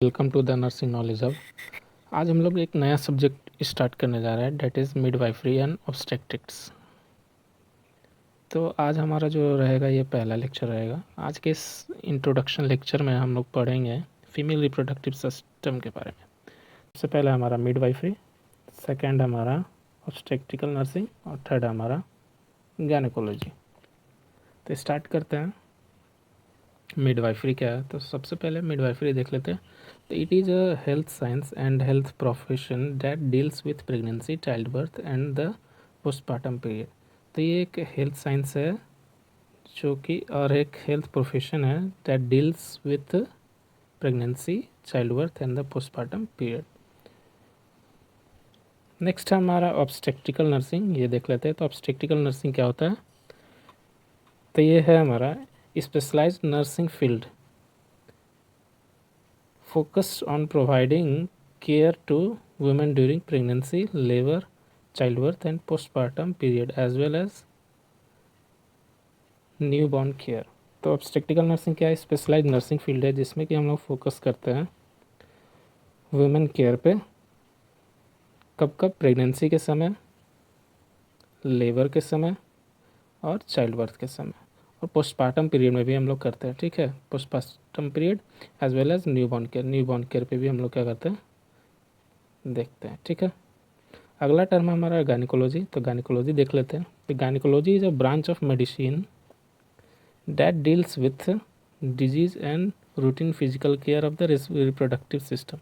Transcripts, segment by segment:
Welcome to the nursing knowledge hub. आज हम लोग एक नया सब्जेक्ट स्टार्ट करने जा रहे हैं, that is midwifery and obstetrics. तो आज हमारा जो रहेगा ये पहला लेक्चर रहेगा। आज के इस इंट्रोडक्शन लेक्चर में हम लोग पढ़ेंगे फीमेल रिप्रोडक्टिव सिस्टम के बारे में। सबसे पहले हमारा मिडवाइफरी, सेकेंड हमारा ऑब्स्टेट्रिकल नर्सिंग और थर्ड हमारा गायनेकोलॉजी। तो स्टार्ट करते हैं। मिडवाइफरी क्या है? तो सबसे पहले मिडवाइफरी देख लेते हैं। तो it is a health science and health profession that deals with pregnancy, child birth and the postpartum period. तो ये एक हेल्थ साइंस है जो कि और एक हेल्थ प्रोफेशन है that deals with pregnancy, child birth and the postpartum period. Next है हमारा ऑब्स्टेट्रिकल नर्सिंग, ये देख लेते हैं। तो ऑब्स्टेट्रिकल नर्सिंग क्या होता है? तो ये है हमारा specialised nursing field focused on providing care to women during pregnancy, labor, childbirth and postpartum period as well as newborn care। तो ऑब्स्टेट्रिकल नर्सिंग क्या है? स्पेशलाइज नर्सिंग फील्ड है जिसमें कि हम लोग फोकस करते हैं वुमेन केयर पे। कब कब? प्रेगनेंसी के समय, लेबर के समय और चाइल्ड बर्थ के समय, और पोस्टपार्टम पीरियड में भी हम लोग करते हैं। ठीक है, postpartum period as well as newborn care. Newborn care पे भी हम लोग क्या करते हैं, देखते हैं। ठीक है, अगला टर्म हमारा गायनेकोलॉजी। तो गायनेकोलॉजी देख लेते हैं। तो gynaecology is a branch of medicine that deals with disease and routine physical care of the reproductive system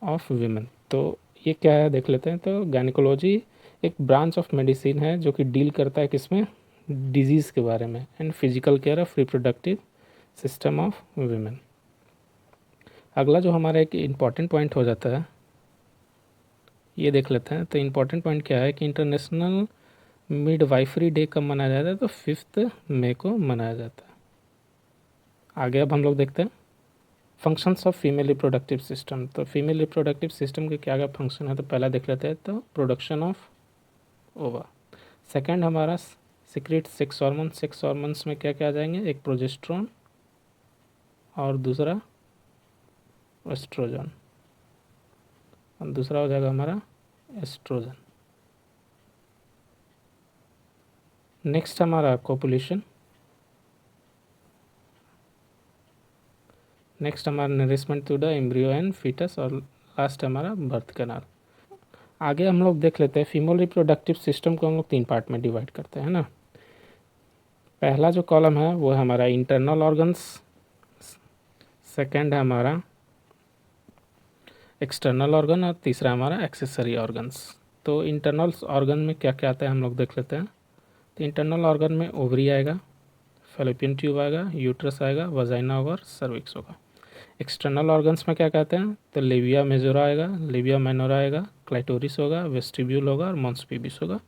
of women. तो ये क्या है देख लेते हैं। तो गायनेकोलॉजी एक ब्रांच ऑफ मेडिसिन है जो कि डील करता है किसमें, डिजीज़ के बारे में and physical care of reproductive system of women. अगला जो हमारा एक इम्पॉर्टेंट पॉइंट हो जाता है, ये देख लेते हैं। तो इम्पॉर्टेंट पॉइंट क्या है कि इंटरनेशनल मिडवाइफरी डे कब मनाया जाता है? तो 5 मई को मनाया जाता है। आगे अब हम लोग देखते हैं functions of female reproductive system. तो फीमेल रिप्रोडक्टिव सिस्टम के क्या क्या फंक्शन है? तो पहला देख लेते हैं। तो प्रोडक्शन ऑफ ओवा, सेकंड हमारा secret sex hormone. Sex hormones में क्या क्या आ जाएंगे? एक प्रोजेस्ट्रॉन और दूसरा एस्ट्रोजन, और दूसरा हो जाएगा हमारा एस्ट्रोजन। नेक्स्ट हमारा कोपुलेशन, नेक्स्ट हमारा nourishment to the embryo and foetus, और लास्ट हमारा बर्थ कैनाल। आगे हम लोग देख लेते हैं फीमेल रिप्रोडक्टिव सिस्टम को हम लोग 3 पार्ट में डिवाइड करते हैं ना। पहला जो कॉलम है वो है हमारा इंटरनल ऑर्गन्स, सेकंड है हमारा एक्सटर्नल ऑर्गन और तीसरा हमारा एक्सेसरी ऑर्गन्स। तो इंटरनल ऑर्गन में क्या क्या आता है हम लोग देख लेते हैं। तो इंटरनल ऑर्गन में ओवरी आएगा, फैलोपियन ट्यूब आएगा, यूट्रस आएगा, वजाइना होगा और सर्विक्स होगा। एक्सटर्नल ऑर्गन्स में क्या कहते हैं? तो लेविया मेजोरा आएगा, लेविया माइनोरा आएगा, क्लाइटोरिस होगा, वेस्टिब्यूल होगा और मॉन्स पीबिस होगा।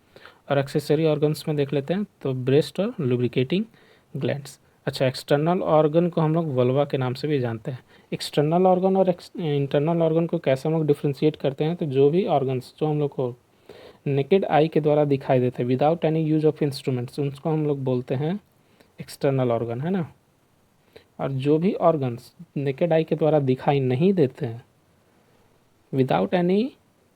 और एक्सेसरी ऑर्गन्स में देख लेते हैं। तो ब्रेस्ट और लुब्रिकेटिंग ग्लैंड्स। अच्छा, एक्सटर्नल ऑर्गन को हम लोग वल्वा के नाम से भी जानते हैं। एक्सटर्नल ऑर्गन और इंटरनल ऑर्गन को कैसे हम लोग डिफ्रेंशिएट करते हैं? तो जो भी ऑर्गन्स जो हम लोग को नेकेड आई के द्वारा दिखाई देते हैं without any use of instruments, उनको हम लोग बोलते हैं एक्सटर्नल ऑर्गन, है ना। और जो भी ऑर्गन्स नेकेड आई के द्वारा दिखाई नहीं देते हैं विदाउट एनी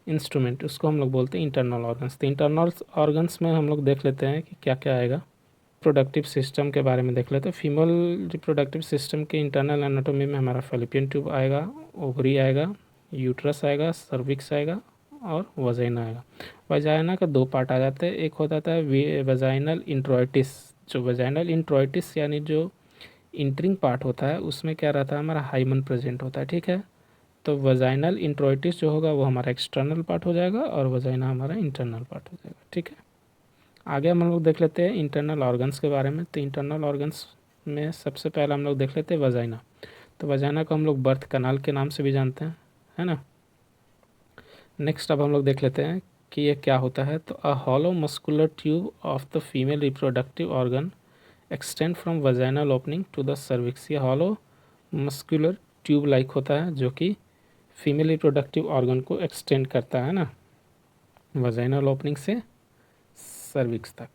इंस्ट्रूमेंट, उसको हम लोग बोलते हैं इंटरनल ऑर्गन्स। तो इंटरनल ऑर्गन्स में हम लोग देख लेते हैं कि क्या क्या आएगा। रिप्रोडक्टिव सिस्टम के बारे में देख लेते हैं। फीमेल रिप्रोडक्टिव सिस्टम के इंटरनल एनाटोमी में हमारा फैलोपियन ट्यूब आएगा, ओवरी आएगा, यूट्रस आएगा, सर्विक्स आएगा और वजाइना आएगा। वजाइना का 2 पार्ट आ जाते हैं। एक हो जाता है वजाइनल इंट्रोइटिस। जो वजाइनल इंट्रोइटिस यानी जो इंटरिंग पार्ट होता है उसमें क्या रहता है, हमारा हाइमन प्रेजेंट होता है। ठीक है, तो वजाइनल इंट्रोइटिस जो होगा वो हमारा एक्सटर्नल पार्ट हो जाएगा और वजाइना हमारा इंटरनल पार्ट हो जाएगा। ठीक है, आगे हम लोग देख लेते हैं इंटरनल ऑर्गन्स के बारे में। तो इंटरनल ऑर्गन्स में सबसे पहले हम लोग देख लेते हैं वजाइना। तो वजाइना को हम लोग बर्थ कनाल के नाम से भी जानते हैं, है ना। नेक्स्ट अब हम लोग देख लेते हैं कि ये क्या होता है। तो a hollow muscular tube of the female reproductive organ extend from vaginal opening to the cervix. ये हॉलो मस्कुलर ट्यूब लाइक होता है जो कि फीमेल रिप्रोडक्टिव ऑर्गन को एक्सटेंड करता है ना, वजाइनल ओपनिंग से सर्विक्स तक।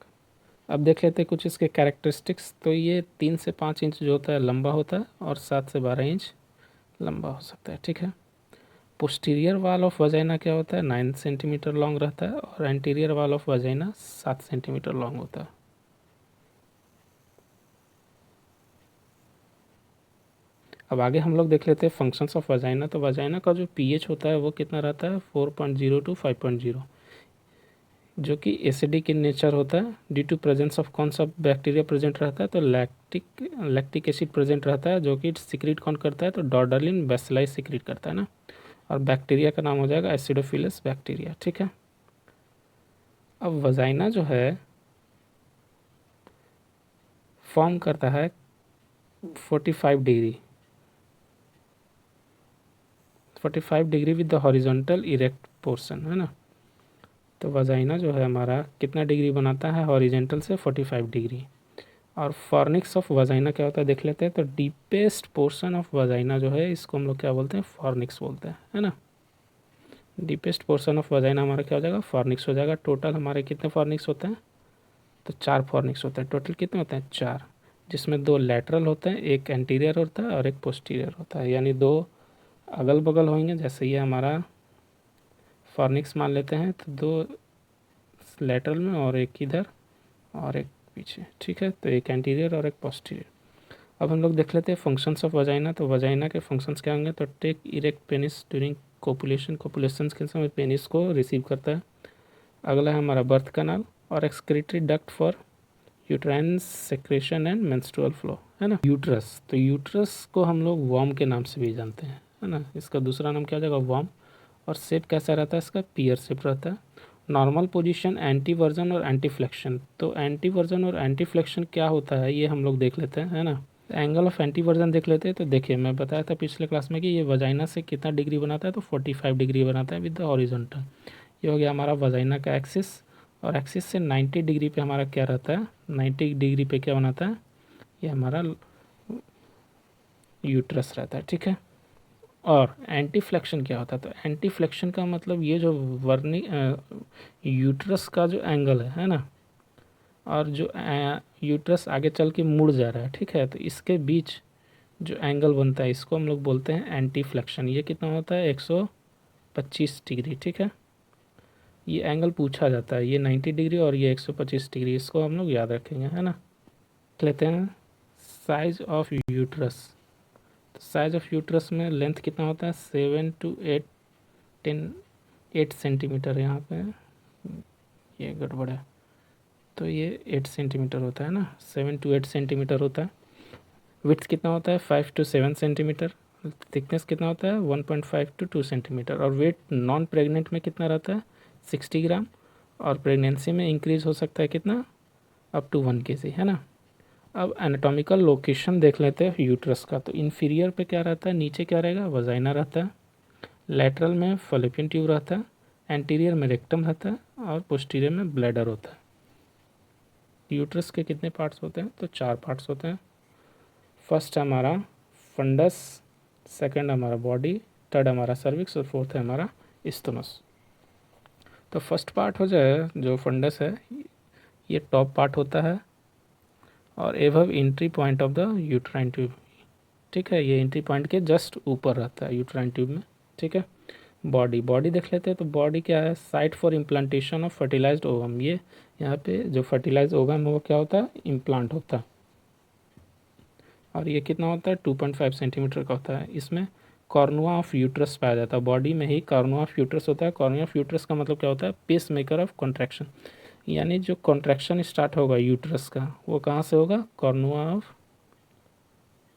अब देख लेते हैं कुछ इसके कैरेक्टरिस्टिक्स। तो ये 3 से 5 इंच जो होता है लंबा होता है और 7 से 12 इंच लंबा हो सकता है, ठीक है। पोस्टीरियर वाल ऑफ वजाइना क्या होता है, 9 सेंटीमीटर लॉन्ग रहता है, और anterior wall of vagina 7 centimetre long होता है। अब आगे हम लोग देख लेते हैं फंक्शंस ऑफ वजाइना। तो वजाइना का जो पीएच होता है वो कितना रहता है, 4.0 टू 5.0, जो कि एसिडिक इन नेचर होता है। ड्यू टू प्रेजेंस ऑफ कौन सा बैक्टीरिया प्रेजेंट रहता है, तो लैक्टिक एसिड प्रेजेंट रहता है, जो कि सिक्रीट कौन करता है, तो डॉर्डलिन बेसिलाई सिक्रीट करता है ना। और बैक्टीरिया का नाम हो जाएगा एसिडोफिलस बैक्टीरिया, ठीक है। अब वजाइना जो है फॉर्म करता है 45 degree, 45 degree with the horizontal erect portion, है ना। तो वजाइना जो है हमारा कितना डिग्री बनाता है, हॉरिजेंटल से 45 डिग्री। और फॉर्निक्स ऑफ वजाइना क्या होता है देख लेते हैं। तो डीपेस्ट पोर्शन ऑफ वजाइना जो है इसको हम लोग क्या बोलते हैं, फॉर्निक्स बोलते हैं, है ना। डीपेस्ट पोर्शन ऑफ वजाइना हमारा क्या हो जाएगा, फॉर्निक्स हो जाएगा। टोटल हमारे कितने फॉर्निक्स होते हैं, तो 4 फॉर्निक्स होते हैं। टोटल कितने होते हैं, 4, जिसमें 2 लैटरल होते हैं, एक एंटीरियर होता है और एक पोस्टीरियर होता है, यानी 2 अगल बगल होंगे। जैसे ये हमारा फॉर्निक्स मान लेते हैं, तो 2 लैटरल में और एक इधर और एक पीछे, ठीक है। तो एक एंटीरियर और एक पोस्टीरियर। अब हम लोग देख लेते हैं फंक्शंस ऑफ वजाइना। तो वजाइना के फंक्शंस क्या होंगे, तो take erect penis during copulation, copulation के समय पेनिस को रिसीव करता है। अगला है हमारा बर्थ कनाल और excretory duct for uterine secretion and menstrual flow, है ना। यूट्रस, तो यूट्रस को हम लोग वॉर्म के नाम से भी जानते हैं, है ना। इसका दूसरा नाम क्या हो जाएगा, वॉर्म। और शेप कैसा रहता है इसका, पियर शेप रहता है। नॉर्मल पोजीशन, एंटी वर्जन और एंटी फ्लेक्शन। तो एंटी वर्जन और एंटी फ्लेक्शन क्या होता है ये हम लोग देख लेते हैं, है ना। एंगल ऑफ एंटी वर्जन देख लेते हैं। तो देखिए मैं बताया था पिछले क्लास में कि ये वजाइना से कितना डिग्री बनाता है, तो 45 डिग्री बनाता है विद द हॉरिजॉन्टल। ये हो गया हमारा वजाइना का एक्सिस। और एक्सिस से 90 डिग्री पे हमारा क्या रहता है, 90 डिग्री पे क्या बनाता है, ये हमारा यूट्रस रहता है, ठीक है। और एंटी फ्लेक्शन क्या होता है, तो एंटी फ्लेक्शन का मतलब ये जो वर्नी यूट्रस का जो एंगल है ना, और जो यूट्रस आगे चल के मुड़ जा रहा है, ठीक है, तो इसके बीच जो एंगल बनता है इसको हम लोग बोलते हैं एंटी फ्लेक्शन। ये कितना होता है, 125 डिग्री, ठीक है। ये एंगल पूछा जाता है, ये 90 डिग्री और ये 125 डिग्री, इसको हम लोग याद रखेंगे, है ना। लेते हैं साइज ऑफ यूट्रस। तो साइज ऑफ यूट्रस में लेंथ कितना होता है, 7 to 8 सेंटीमीटर। यहाँ पे ये गड़बड़ है, तो ये 8 सेंटीमीटर होता है ना, 7 to 8 सेंटीमीटर होता है। विड्थ कितना होता है, 5 to 7 सेंटीमीटर। थिकनेस कितना होता है, 1.5 to 2 सेंटीमीटर। और वेट नॉन प्रेग्नेंट में कितना रहता है, 60 ग्राम। और प्रेगनेंसी में इंक्रीज हो सकता है कितना, अप टू 1 kg, है ना। अब एनाटॉमिकल लोकेशन देख लेते हैं यूट्रस का। तो इन्फीरियर पे क्या रहता है, नीचे क्या रहेगा, वजाइना रहता है। लैटरल में फैलोपियन ट्यूब रहता है। एंटीरियर में रेक्टम रहता है। और पोस्टीरियर में ब्लैडर होता है। यूट्रस के कितने पार्ट्स होते हैं, तो 4 पार्ट्स होते हैं। फर्स्ट हमारा फंडस, सेकंड हमारा बॉडी, थर्ड हमारा सर्विक्स और फोर्थ है हमारा स्टोमस। तो फर्स्ट पार्ट हो जाए जो फंडस है, ये टॉप पार्ट होता है और above entry point of the uterine tube, ठीक है। ये एंट्री पॉइंट के जस्ट ऊपर रहता है यूट्राइन ट्यूब में, ठीक है। बॉडी, बॉडी देख लेते हैं। तो बॉडी क्या है, site for implantation of fertilised ovum. ये यहाँ पे जो फर्टिलाइज ओवम है वो क्या होता है, इम्प्लांट होता है। और ये कितना होता है, 2.5 सेंटीमीटर का होता है। इसमें कॉर्नुआ ऑफ यूट्रस पाया जाता है। बॉडी में ही कॉर्नुआ ऑफ यूट्रस होता है। कॉर्नुआ ऑफ यूट्रस का मतलब क्या होता है, पेस मेकर ऑफ कॉन्ट्रैक्शन। यानी जो कॉन्ट्रैक्शन स्टार्ट होगा यूट्रस का वो कहाँ से होगा, कॉर्नुआ ऑफ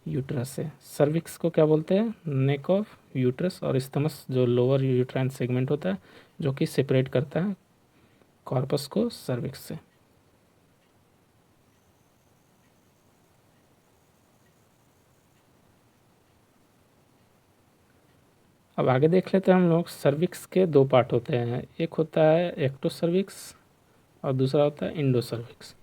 यूट्रस से। सर्विक्स को क्या बोलते हैं, नेक ऑफ यूट्रस। और स्टमस जो लोअर यूट्राइन सेगमेंट होता है जो कि सेपरेट करता है कॉर्पस को सर्विक्स से। अब आगे देख लेते हैं हम लोग। सर्विक्स के 2 पार्ट होते हैं, एक होता है एक्टो सर्विक्स और दूसरा होता है इंडो सर्विक्स।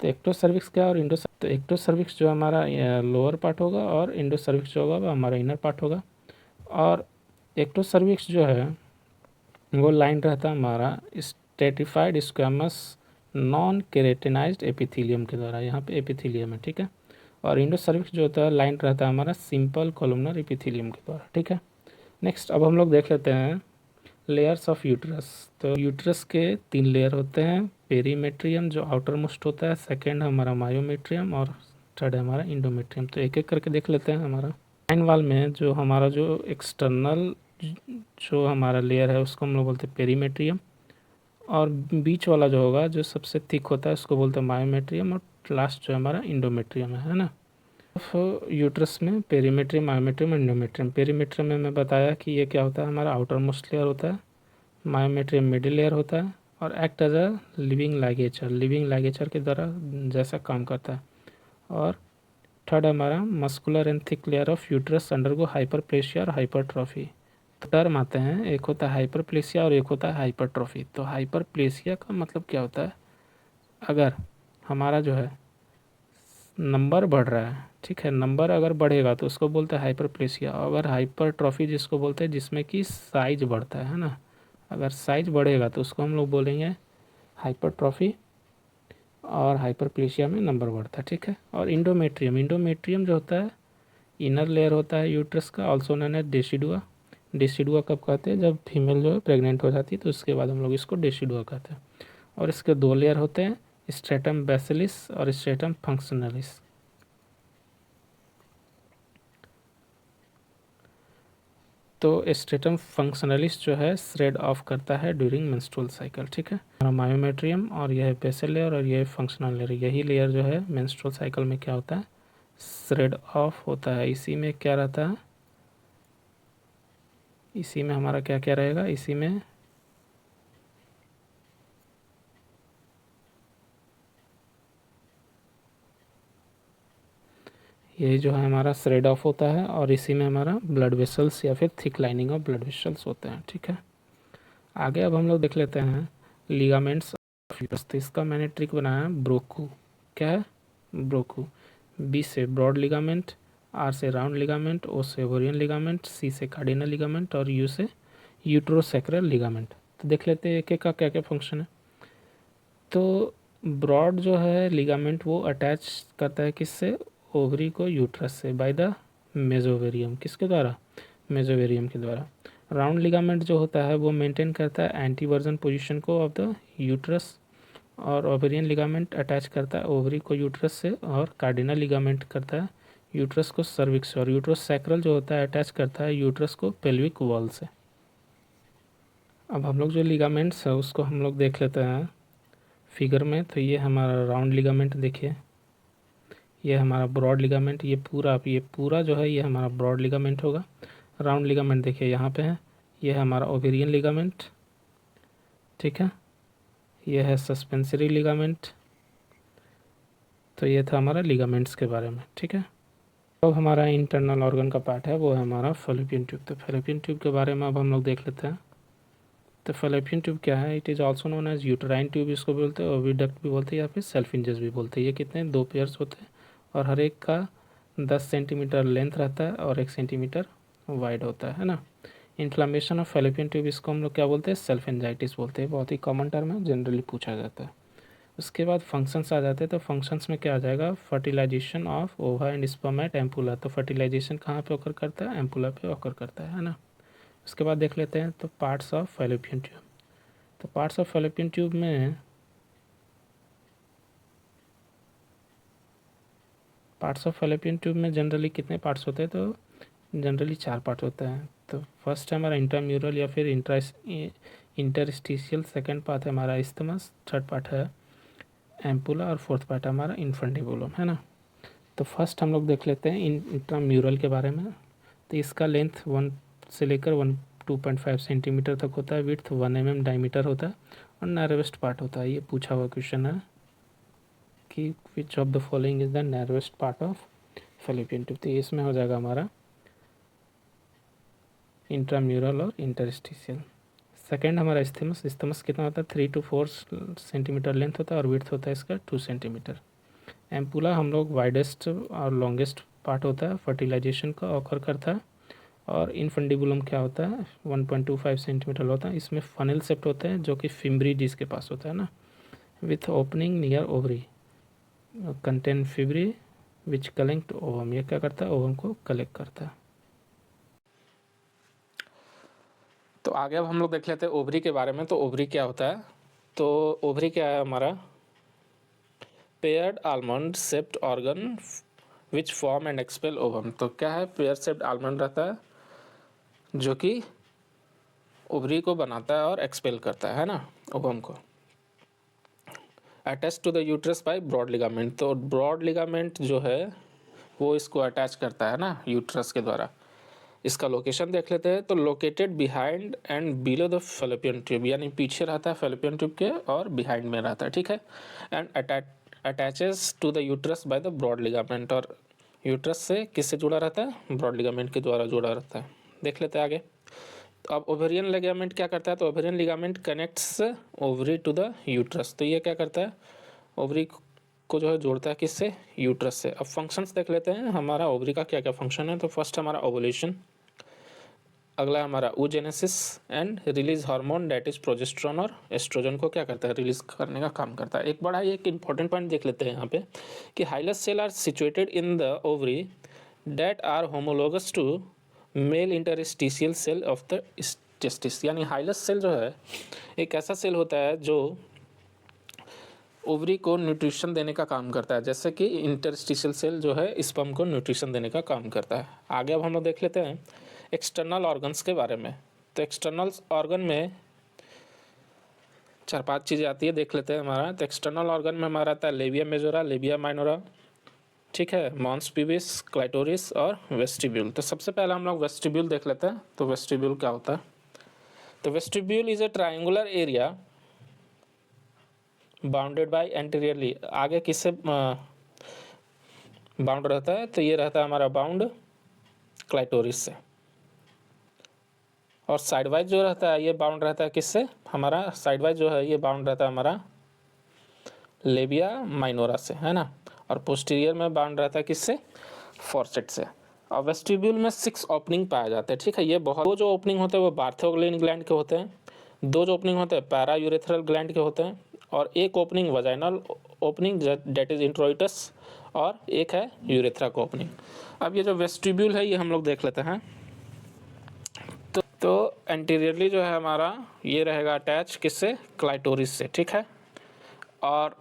तो एक्टो सर्विक्स क्या और इंडो, तो एक्टो सर्विक्स जो हमारा लोअर पार्ट होगा और इंडो सर्विक्स जो होगा वो हमारा इनर पार्ट होगा। और एक्टो सर्विक्स जो है वो लाइन रहता है हमारा स्ट्रेटिफाइड स्क्वैमस नॉन केरेटिनाइज्ड एपिथेलियम के द्वारा। यहाँ पे एपिथेलियम है, ठीक है। और इंडोसर्विक्स जो होता है लाइन रहता है हमारा सिंपल कॉलमनर एपिथेलियम के द्वारा, ठीक है। नेक्स्ट अब हम लोग देख लेते हैं लेयर्स ऑफ यूट्रस। तो यूट्रस के 3 लेयर होते हैं, पेरीमेट्रियम जो आउटर मोस्ट होता है, सेकेंड हमारा मायोमेट्रियम और थर्ड है हमारा इंडोमेट्रियम। तो एक एक करके देख लेते हैं। हमारा लाइन वाल में जो हमारा जो एक्सटर्नल जो हमारा लेयर है उसको हम लोग बोलते हैं पेरीमेट्रियम, और बीच वाला जो होगा जो सबसे थिक होता है उसको बोलते हैं मायोमेट्रियम, और लास्ट जो हमारा इंडोमेट्रियम है ना। यूट्रस में पेरीमेट्रियम, मायोमेट्रियम, इंडोमेट्रियम। पेरीमेट्रियम में मैं बताया कि ये क्या होता है, हमारा आउटर मोस्ट लेयर होता है, मायोमेट्रियम मिडिल लेयर होता है, और act as a living ligature के द्वारा जैसा काम करता है। और थर्ड हमारा muscular and thick layer of uterus undergo hyperplasia और हाइपरट्रॉफी। टर्म आते हैं, एक होता है हाइपरप्लेशिया और एक होता है हाइपरट्रॉफी। तो हाइपरप्लेशिया का मतलब क्या होता है, अगर हमारा जो है नंबर बढ़ रहा है, ठीक है, नंबर अगर बढ़ेगा तो उसको बोलते हैं हाइपरप्लेशिया। अगर हाइपरट्रॉफी जिसको बोलते हैं जिसमें कि साइज बढ़ता है ना, अगर साइज बढ़ेगा तो उसको हम लोग बोलेंगे हाइपरट्रॉफी, और हाइपरप्लेशिया में नंबर बढ़ता है, ठीक है। और इंडोमेट्रियम जो होता है इनर लेयर होता है यूट्रस का, also known as decidua. Decidua कब कहते हैं, जब फीमेल जो है प्रेग्नेंट हो जाती है तो उसके बाद हम लोग इसको डेसिडुआ कहते हैं। और इसके 2 लेयर होते हैं, स्ट्रेटम बेसिलिस और स्ट्रेटम फंक्शनलिस। तो स्ट्रेटम फंक्शनलिस जो है श्रेड ऑफ करता है ड्यूरिंग मेंस्ट्रुअल साइकिल, ठीक है। हमारा मायोमेट्रियम और यह है बेसल लेयर और यह है फंक्शनल लेयर। यही लेयर जो है मेंस्ट्रुअल साइकिल में क्या होता है, श्रेड ऑफ होता है। इसी में क्या रहता है, इसी में हमारा क्या क्या रहेगा, इसी में यही जो है हमारा श्रेड ऑफ होता है, और इसी में हमारा ब्लड वेसल्स या फिर thick lining of blood vessels होते हैं, ठीक है। आगे अब हम लोग देख लेते हैं लिगामेंट्स ऑफ यूट्रस। तो इसका मैंने ट्रिक बनाया ब्रोकू। क्या है, ब्रोकू। बी से ब्रॉड लिगामेंट, आर से राउंड लिगामेंट, ओ से ओवरियन लिगामेंट, सी से कार्डिनल लिगामेंट और यू से यूट्रोसैक्रल लिगामेंट। तो देख लेते हैं एक एक का क्या क्या फंक्शन है। तो ब्रॉड जो है लिगामेंट वो अटैच करता है किससे, ओवरी को यूट्रस से बाय द मेजोवेरियम। किसके द्वारा, मेजोवेरियम के द्वारा। राउंड लिगामेंट जो होता है वो मेंटेन करता है एंटीवर्जन पोजीशन को ऑफ द यूट्रस, और ओवेरियन लिगामेंट अटैच करता है ओवरी को यूट्रस से, और कार्डिनल लिगामेंट करता है यूट्रस को सर्विक्स से, और यूट्रोसैक्रल जो होता है अटैच करता है यूट्रस को पेल्विक वॉल से। अब हम लोग जो लिगामेंट्स है उसको हम लोग देख लेते हैं फिगर में। तो ये हमारा राउंड लिगामेंट देखिए, ये हमारा ब्रॉड लिगामेंट, ये पूरा जो है ये हमारा ब्रॉड लिगामेंट होगा। राउंड लिगामेंट देखिए यहाँ पे है, ये है हमारा ओवेरियन लिगामेंट, ठीक है। ये है सस्पेंसरी लिगामेंट। तो ये था हमारा लिगामेंट्स के बारे में, ठीक है। अब हमारा इंटरनल ऑर्गन का पार्ट है वो है हमारा फैलोपियन ट्यूब। तो फैलोपियन ट्यूब के बारे में अब हम लोग देख लेते हैं। तो फैलोपियन ट्यूब क्या है, it is also known as uterine tube इसको बोलते हैं, ओविडक्ट भी बोलते हैं या फिर सेल्फिंजेस भी बोलते हैं। ये कितने, 2 पेयर्स होते हैं, और हर एक का 10 सेंटीमीटर लेंथ रहता है और 1 सेंटीमीटर वाइड होता है ना। इन्फ्लामेशन ऑफ फैलोपियन ट्यूब इसको हम लोग क्या बोलते हैं, सेल्फ एंजाइटिस बोलते हैं। बहुत ही कॉमन टर्म है, जनरली पूछा जाता है। उसके बाद फंक्शंस आ जाते हैं। तो फंक्शंस में क्या आ जाएगा, fertilisation of ova and sperm at ampulla. तो फर्टिलाइजेशन कहाँ पे ऑकर करता है, एम्पुला पे ऑकर करता है ना। उसके बाद देख लेते हैं तो पार्ट्स ऑफ फैलोपियन ट्यूब। तो पार्ट्स ऑफ फैलोपियन ट्यूब में जनरली कितने पार्ट्स होते हैं, तो जनरली 4 पार्ट होते हैं। तो फर्स्ट है हमारा इंट्राम्यूरल या फिर इंटरस्टिशियल, सेकंड पार्ट है हमारा इस्थमस, थर्ड पार्ट है एम्पुला, और फोर्थ पार्ट है हमारा इन्फंडिबुलम, है ना। तो फर्स्ट हम लोग देख लेते हैं इंट्राम्यूरल के बारे में। तो इसका लेंथ 1 से लेकर 2.5 सेंटीमीटर तक होता है, विड्थ 1 mm डायमीटर होता है, और नैरोवेस्ट पार्ट होता है। ये पूछा हुआ क्वेश्चन है कि which of the following is the narrowest part of fallopian tube. तो इसमें हो जाएगा हमारा इंट्राम्यूरल और इंटरस्टिशियल। सेकेंड हमारा इस्थमस कितना होता है, 3 to 4 सेंटीमीटर लेंथ होता है, और विड्थ होता है इसका 2 सेंटीमीटर। एम्पुला हम लोग वाइडेस्ट और लॉन्गेस्ट पार्ट होता है, फर्टिलाइजेशन का ऑकर करता है। और इनफंडिबुलम क्या होता है, 1.25 सेंटीमीटर होता है। इसमें फनल सेप्ट होते हैं जो कि फिम्बरी जिसके पास होता है ना, with opening near ovary, contain fimbriae which collect ovum, ये क्या करता है, ओवम को कलेक्ट करता है। तो आगे अब हम लोग देख लेते हैं ओवरी के बारे में। तो ओवरी क्या होता है, तो ओवरी क्या है हमारा, paired almond shaped organ which form and expel ovum. तो क्या है, पेयर शेप्ड आलमंड रहता है जो कि ओवरी को बनाता है और एक्सपेल करता है ना, ओवम को। Attach to the uterus by broad ligament, तो ब्रॉड लिगामेंट जो है वो इसको अटैच करता है ना यूट्रस के द्वारा। इसका लोकेशन देख लेते हैं। तो located behind and below the fallopian tube, यानी पीछे रहता है फेलोपियन ट्यूब के और बिहाइंड में रहता है, ठीक है। And attaches to the uterus by the broad ligament, और यूट्रस से किससे जुड़ा रहता है, ब्रॉड लिगामेंट के द्वारा जुड़ा रहता है। देख लेते हैं आगे। तो अब ओवेरियन लिगामेंट क्या करता है, तो ovarian ligament connects ovary to the uterus. तो ये क्या करता है, ओवरी को जो है जोड़ता है किससे, यूट्रस से। अब फंक्शंस देख लेते हैं हमारा ओवरी का क्या क्या फंक्शन है। तो फर्स्ट हमारा ओवुलेशन, अगला हमारा oogenesis and release hormone that is progesterone, और एस्ट्रोजन को क्या करता है, रिलीज करने का काम करता है। एक बड़ा एक इंपॉर्टेंट पॉइंट देख लेते हैं यहाँ पे कि hilus cell are situated in the ovary that are homologous to male interstitial cell of the testis, यानी हाइलस सेल जो है एक ऐसा सेल होता है जो ओवरी को न्यूट्रिशन देने का काम करता है, जैसे कि इंटरस्टिशियल सेल जो है स्पर्म को न्यूट्रिशन देने का काम करता है। आगे अब हम लोग देख लेते हैं एक्सटर्नल ऑर्गन्स के बारे में। तो एक्सटर्नल ऑर्गन में 4-5 चीज़ें आती है, देख लेते हैं हमारा। तो एक्सटर्नल ऑर्गन में हमारा आता है लेबिया मेजोरा, लेबिया माइनोरा, ठीक है, मॉन्स पिबिस, क्लाइटोरिस और वेस्टिब्यूल। तो सबसे पहले हम लोग वेस्टिब्यूल देख लेते हैं। तो वेस्टिब्यूल क्या होता है, तो vestibule is a triangular area bounded by anteriorly, आगे किससे बाउंड रहता है, तो ये रहता है हमारा बाउंड क्लाइटोरिस से, और साइड वाइज जो रहता है ये बाउंड रहता है किससे, हमारा साइड वाइज जो है ये बाउंड रहता है हमारा लेबिया माइनोरा से, है ना। और पोस्टीरियर में बाउंड रहता है किससे, फॉर्सेट से। और वेस्टिब्यूल में 6 ओपनिंग पाए जाते हैं, ठीक है। ये बहुत, दो जो ओपनिंग होते हैं वो बार्थोग्लिन ग्लैंड के होते हैं, 2 जो ओपनिंग होते हैं पैरा यूरेथ्रल ग्लैंड के होते हैं, और 1 opening vaginal opening that is introitus, और एक है यूरेथ्रा का ओपनिंग। अब ये जो वेस्टिब्यूल है ये हम लोग देख लेते हैं। तो एंटीरियरली जो है हमारा ये रहेगा अटैच किससे, क्लाइटोरिस से, ठीक है। और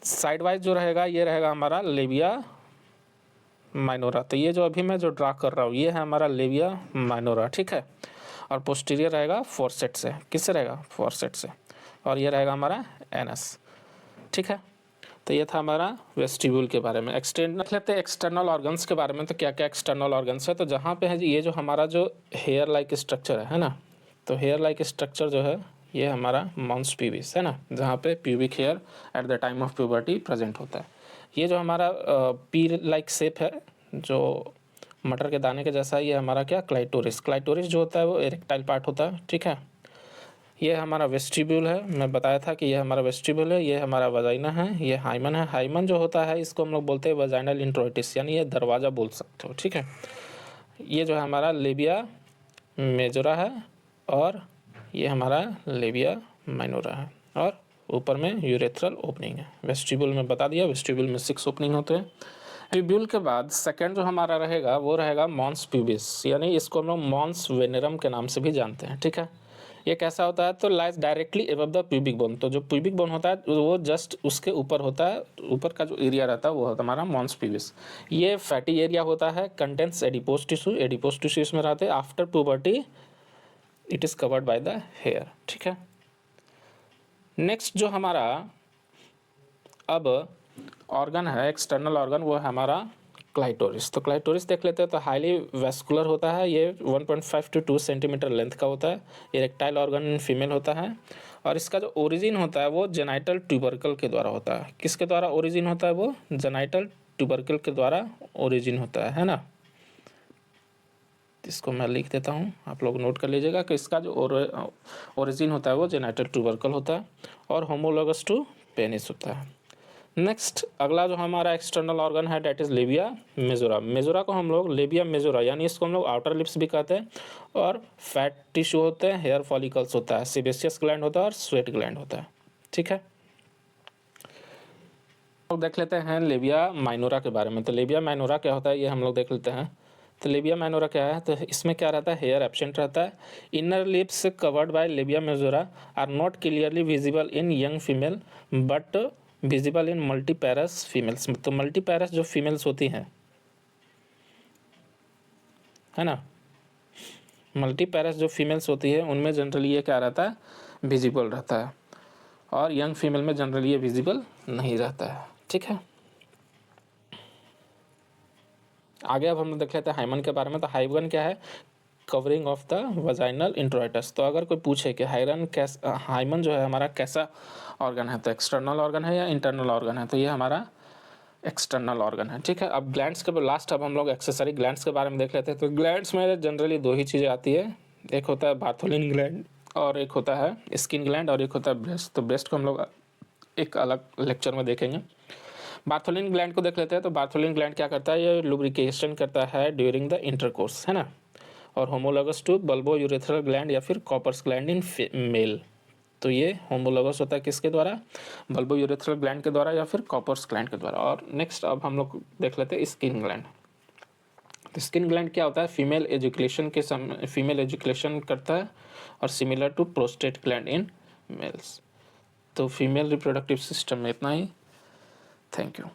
साइड वाइज जो रहेगा ये रहेगा हमारा लेबिया माइनोरा। तो ये जो अभी मैं जो ड्रा कर रहा हूँ ये है हमारा लेबिया माइनोरा, ठीक है। और पोस्टीरियर रहेगा फॉर्सेट से, किससे रहेगा, फॉर्सेट से। और ये रहेगा हमारा एनस, ठीक है। तो ये था हमारा वेस्टिब्यूल के बारे में। एक्सटर्नल लेते हैं एक्सटर्नल ऑर्गन्स के बारे में। तो क्या क्या एक्सटर्नल ऑर्गन्स है, तो जहाँ पे है ये जो हमारा जो हेयर लाइक स्ट्रक्चर है ना, तो हेयर लाइक स्ट्रक्चर जो है ये हमारा मॉन्स प्यूबिस है ना, जहाँ पे pubic hair at the time of puberty present होता है। ये जो हमारा पी लाइक शेप है जो मटर के दाने के जैसा, ये हमारा क्या, क्लाइटोरिस। क्लाइटोरिस जो होता है वो इरेक्टाइल पार्ट होता है, ठीक है। ये हमारा वेस्टिब्यूल है, मैं बताया था कि ये हमारा वेस्टिब्यूल है। ये हमारा वजाइना है, ये हाइमन है। हाइमन जो होता है इसको हम लोग बोलते हैं वजाइनल इंट्रोइटिस, यानी ये दरवाज़ा बोल सकते हो, ठीक है। ये जो है हमारा लेबिया मेजोरा है, और ये हमारा लेबिया माइनोरा है, और ऊपर में यूरेथ्रल ओपनिंग है। वेस्टिब्यूल में बता दिया, वेस्टिब्यूल में 6 ओपनिंग होते हैं। प्यूब्यूल के बाद सेकंड जो हमारा रहेगा वो रहेगा मॉन्स प्यूबिस, यानी इसको हम लोग मॉन्स वेनेरम के नाम से भी जानते हैं, ठीक है। ये कैसा होता है, तो lies directly above the pubic bone. तो जो प्यूबिक बोन होता है वो जस्ट उसके ऊपर होता है, ऊपर का जो एरिया रहता है वो होता है हमारा मॉन्स प्यूबिस। ये फैटी एरिया होता है, contents adipose tissue, adipose tissue इसमें रहते हैं। After puberty it is covered by the hair, ठीक है। नेक्स्ट जो हमारा अब ऑर्गन है एक्सटर्नल ऑर्गन वो है हमारा क्लाइटोरिस। तो क्लाइटोरिस देख लेते हैं। तो हाईली वेस्कुलर होता है, ये 1.5 to 2 सेंटीमीटर लेंथ का होता है। इरेक्टाइल ऑर्गन फीमेल होता है, और इसका जो ओरिजिन होता है वो जेनाइटल ट्यूबरकल के द्वारा होता है। किसके द्वारा ओरिजिन होता है, वो जेनाइटल ट्यूबरकल के द्वारा ओरिजिन होता है ना। इसको मैं लिख देता हूँ, आप लोग नोट कर लीजिएगा कि इसका जो ओरिजिन होता है वो जेनाइटल ट्यूबरकल होता है, और होमोलोगस टू पेनिस होता है। नेक्स्ट अगला जो हमारा एक्सटर्नल ऑर्गन है that is labia majora. Majora को हम लोग लेबिया मेजोरा, यानी इसको हम लोग आउटर लिप्स भी कहते हैं। और फैट टिश्यू होते हैं, हेयर फॉलिकल्स होता है, सेबेशियस ग्लैंड होता है, और स्वेट ग्लैंड होता है, ठीक है। लोग देख लेते हैं लेबिया माइनोरा के बारे में। तो लेबिया माइनोरा क्या होता है ये हम लोग देख लेते हैं। तो लेबिया माइनोरा क्या है, तो इसमें क्या रहता है, हेयर एब्सेंट रहता है। Inner lips covered by labia majora are not clearly visible in young female but visible in multiparous females. तो मल्टीपैरस जो फीमेल्स होती हैं, है ना, मल्टीपैरस जो फीमेल्स होती है उनमें जनरली ये क्या रहता है, विजिबल रहता है, और यंग फीमेल में जनरली ये विजिबल नहीं रहता है। ठीक है, आगे अब हम लोग देख लेते हैं हाइमन के बारे में। तो हाइमन क्या है, कवरिंग ऑफ द वजाइनल इंट्रोइटस। तो अगर कोई पूछे कि हाइमन जो है हमारा कैसा ऑर्गन है, तो एक्सटर्नल ऑर्गन है या इंटरनल ऑर्गन है, तो ये हमारा एक्सटर्नल ऑर्गन है। ठीक है, अब ग्लैंड्स के लास्ट अब हम लोग एक्सेसरी ग्लैंड्स के बारे में देख लेते हैं। तो ग्लैंड्स में जनरली दो ही चीज़ें आती है, एक होता है बार्थोलिन ग्लैंड और एक होता है स्किन ग्लैंड और एक होता है ब्रेस्ट। तो ब्रेस्ट को हम लोग एक अलग लेक्चर में देखेंगे। बार्थोलिन ग्लैंड को देख लेते हैं। तो बार्थोलिन ग्लैंड क्या करता है, ये लुब्रिकेशन करता है ड्यूरिंग द इंटरकोर्स, है ना, और homologous to bulbourethral gland या फिर कॉपर्स ग्लैंड इन मेल। तो ये होमोलोगस होता है किसके द्वारा, बल्बो यूरेथ्रल ग्लैंड के द्वारा या फिर कॉपर्स ग्लैंड के द्वारा। और नेक्स्ट अब हम लोग देख लेते हैं स्किन ग्लैंड। तो स्किन ग्लैंड क्या होता है, फीमेल एजुकेशन करता है और similar to prostate gland in males. तो फीमेल रिप्रोडक्टिव सिस्टम में इतना ही। Thank you.